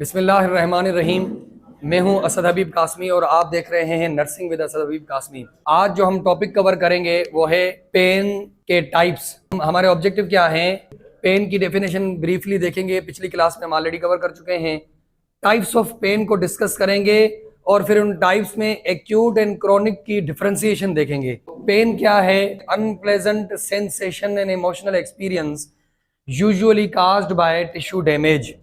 बिस्मिल्लाहिर्रहमानिर्रहीम। मैं हूं असद हबीब कासमी और आप देख रहे हैं नर्सिंग विद असद हबीब कासमी। आज जो हम टॉपिक कवर करेंगे वो है पेन के टाइप्स। हमारे ऑब्जेक्टिव क्या हैं, पेन की डेफिनेशन ब्रीफली देखेंगे, पिछली क्लास में हम ऑलरेडी कवर कर चुके हैं। टाइप्स ऑफ पेन को डिस्कस करेंगे और फिर उन टाइप्स में एक्यूट एंड क्रोनिक की डिफरेंशिएशन देखेंगे। पेन क्या है? Unpleasant sensation and emotional experience usually caused by tissue damage.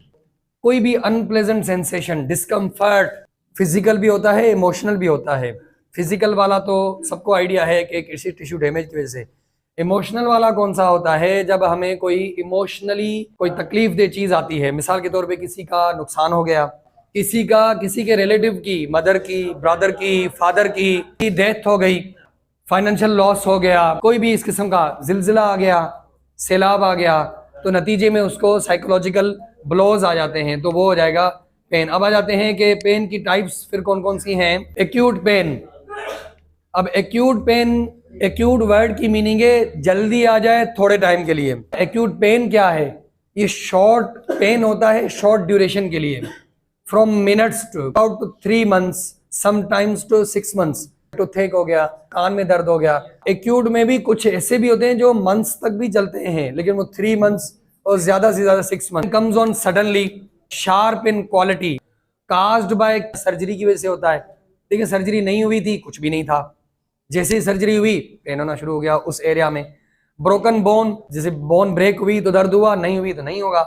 कोई भी अनप्लेजेंट सेंसेशन, डिस्कम्फर्ट फिजिकल भी होता है, इमोशनल भी होता है। फिजिकल वाला तो सबको आइडिया है कि किसी टिश्यू डैमेज की वजह से। इमोशनल वाला कौन सा होता है? जब हमें कोई इमोशनली कोई तकलीफ दे चीज आती है। मिसाल के तौर पे किसी का नुकसान हो गया, किसी के रिलेटिव की, मदर की, ब्रदर की, फादर की डेथ हो गई, फाइनेंशियल लॉस हो गया, कोई भी इस किस्म का जिलजिला आ गया, सैलाब आ गया, तो नतीजे में उसको साइकोलॉजिकल ब्लोज आ जाते हैं, तो वो हो जाएगा पेन। अब आ जाते हैं कि पेन की टाइप्स फिर कौन कौन सी हैं। Acute pain. अब एक्यूट पेन, एक्यूट वर्ड की मीनिंग है जल्दी आ जाए थोड़े टाइम के लिए। एक्यूट पेन क्या है? ये शॉर्ट पेन होता है, शॉर्ट ड्यूरेशन के लिए, from minutes to about 3 months, sometimes to 6 months। Toothache हो गया, कान में दर्द हो गया। एक्यूट में भी कुछ ऐसे भी होते हैं जो मंथ्स तक भी चलते हैं, लेकिन वो 3 months और ज्यादा से ज्यादा 6 months। Comes on suddenly, sharp in quality, caused by surgery की वजह से होता है। देखिए सर्जरी नहीं हुई थी, कुछ भी नहीं था, जैसे ही सर्जरी हुई पेन होना शुरू हो गया उस एरिया में। ब्रोकन बोन, जैसे बोन ब्रेक हुई तो दर्द हुआ, नहीं हुई तो नहीं होगा।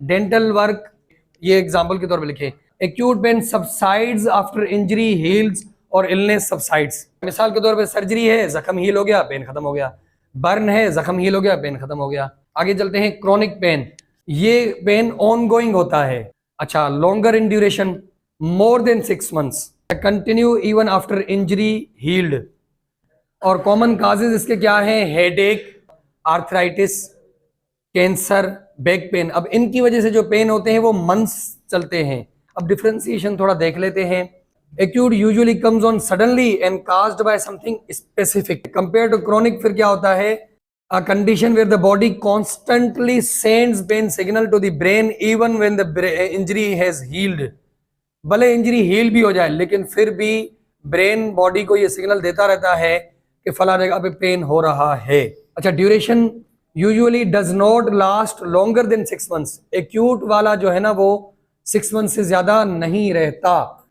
डेंटल वर्क, ये एग्जांपल के तौर पे लिखे। Acute pain subsides after injury heels और इलनेस सबसाइड्स। मिसाल के तौर पे सर्जरी है, जख्म हील हो गया, पेन खत्म हो गया। बर्न है, जख्म हील हो गया, पेन खत्म हो गया। आगे चलते हैं क्रोनिक पेन। ये पेन ऑन गोइंग होता है। अच्छा, longer in duration, more than 6 months, continue even after injury healed. और कॉमन काजेज इसके क्या हैं? Headache, arthritis, cancer, back pain. अब इनकी वजह से जो पेन होते हैं वो मंथ्स चलते हैं। अब डिफरेंशिएशन थोड़ा देख लेते हैं। Acute usually comes on suddenly and caused by something specific. Compare to chronic फिर क्या होता है? A condition where the body constantly sends pain signal to the brain even when the injury has healed। भले injury heal भी हो जाए लेकिन फिर भी ब्रेन बॉडी को ये सिग्नल देता रहता है कि फला जगह पे पेन हो रहा है। अच्छा, duration usually does not last longer than 6 months। Acute वाला जो है ना वो 6 months से ज्यादा नहीं रहता।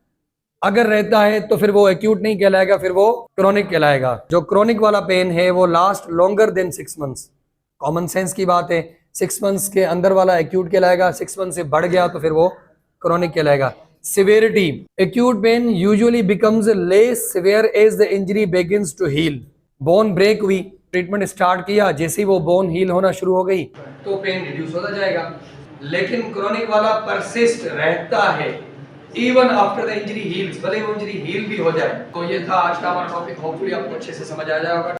अगर रहता है तो फिर वो एक्यूट नहीं कहलाएगा, फिर वो क्रोनिक कहलाएगा। जो क्रोनिक वाला पेन है वो last longer than 6 months। Common sense की बात है, 6 months के अंदर वाला एक्यूट कहलाएगा, 6 months से बढ़ गया तो फिर वो क्रोनिक कहलाएगा। Severity, acute pain usually becomes less severe as the injury begins to heal. Bone break हुई, ट्रीटमेंट स्टार्ट किया, जैसे ही वो बोन हील होना शुरू हो गई तो पेन रिड्यूस होता जाएगा। लेकिन क्रोनिक वाला परसिस्ट रहता है even after the injury heels, भले वो इंजरी हील भी हो जाए। तो ये था आज का हमारा टॉपिक, होपफुली आपको अच्छे से समझ आ जाएगा।